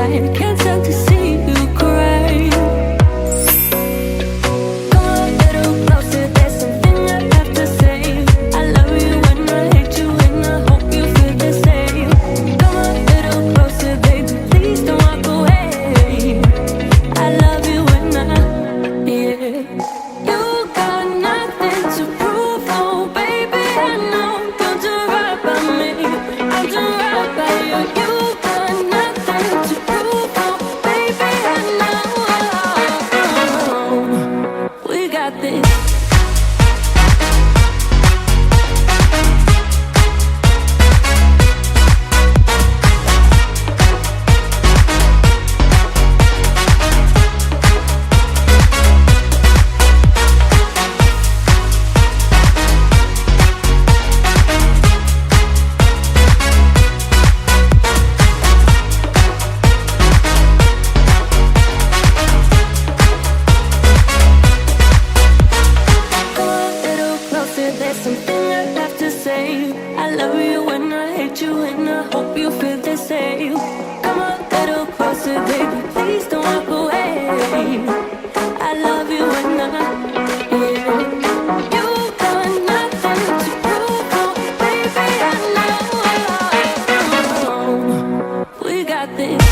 I can't stand to see you cry. Come a little closer, there's something I have to say. I love you and I hate you and I hope you feel the same. Come a little closer, baby, please don't walk away. I love you and yeah. You got nothing to prove, oh baby, I know you'll do right by me. I'll do right by you. You got nothing to prove, oh baby, I know. We got this. There's something I have to say. I love you and I hate you and I hope you feel the same. Come a little closer, baby, please don't walk away. I love you and yeah. You got nothing to prove, oh baby, I know. We got this.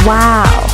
Wow.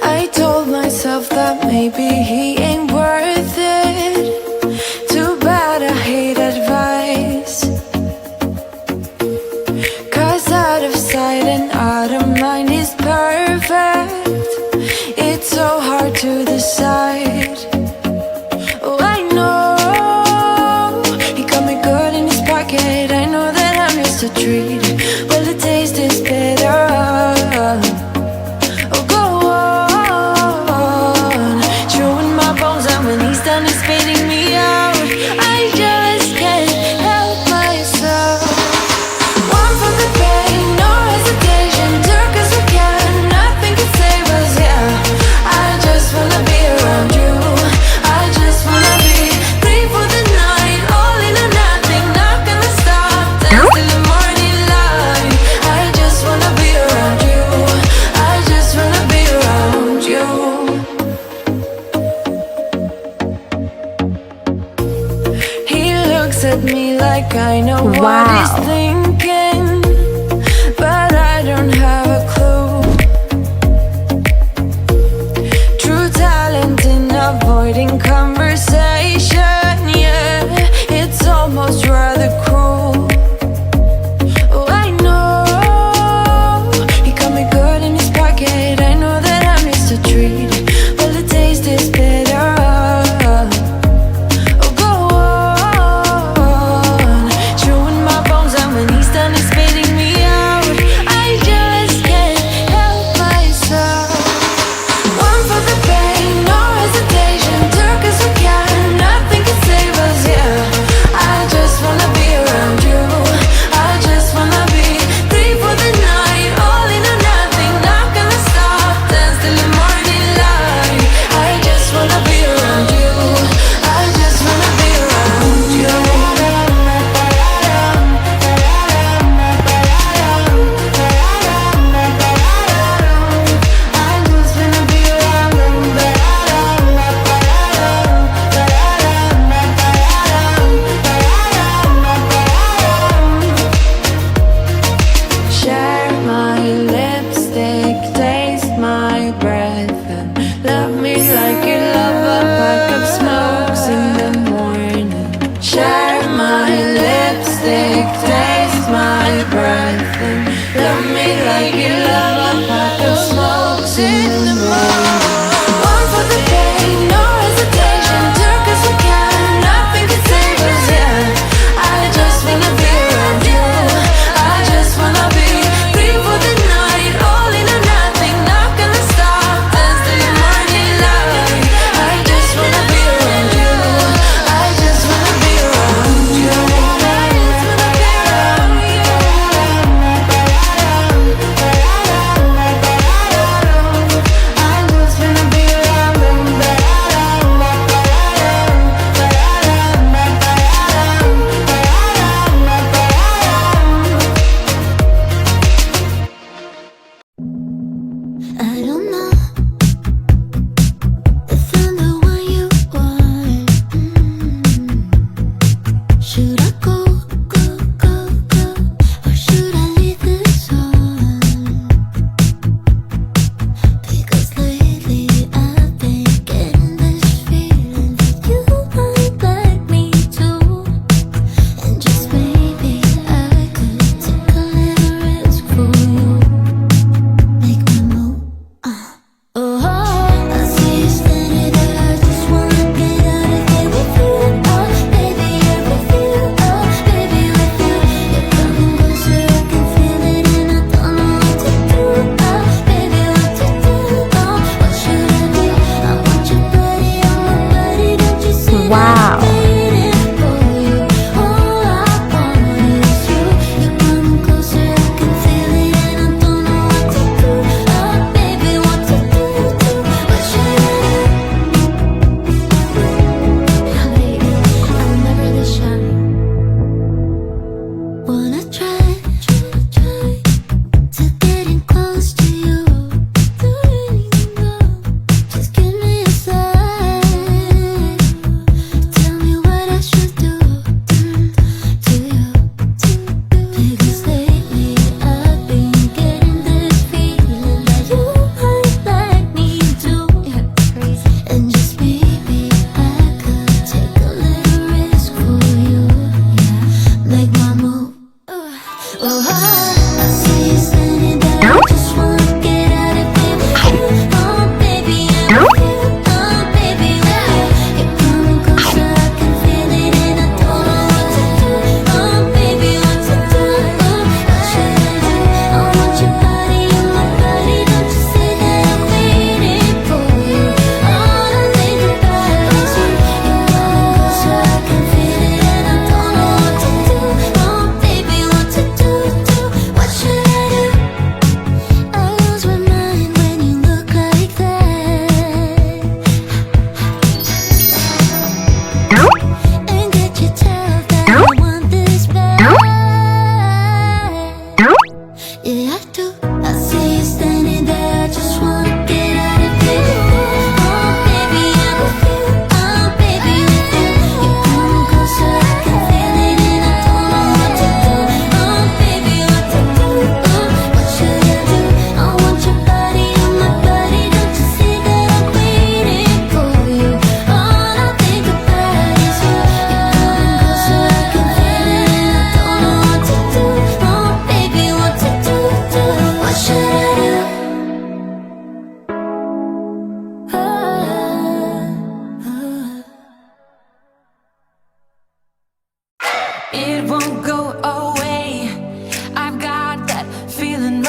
I told myself that maybe he ain't worth it. Too bad I hate advice. 'Cause out of sight and out of mind is perfect. It's so hard to decide. Oh, I know he got me good in his pocket. I know that I'm just a treat. Well, the taste is bitter. Oh, go on, chewing my bones out when he's done is spitting me out. I just can't help myself. One for the pain, no hesitation, took us again, nothing can save us, yeah. I just wanna be around you. I just wanna be free for the night, all in or nothing, not gonna stop, dance till the morning light. I just wanna be around you. I just wanna be around you. He looks at me like I know what he's Wow. thinking, but I don't have a clue. True talent in avoiding conversation, yeah. It's almost rather cruel. Oh, I know he got me good in his pocket. I know that I'm just a treat. Well, the taste is bitter. Oh, go on, chewing my bones out when he's done is spitting me out. I just can't help myself. One for the pain, no hesitation, took us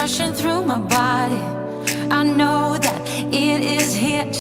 rushing through my body.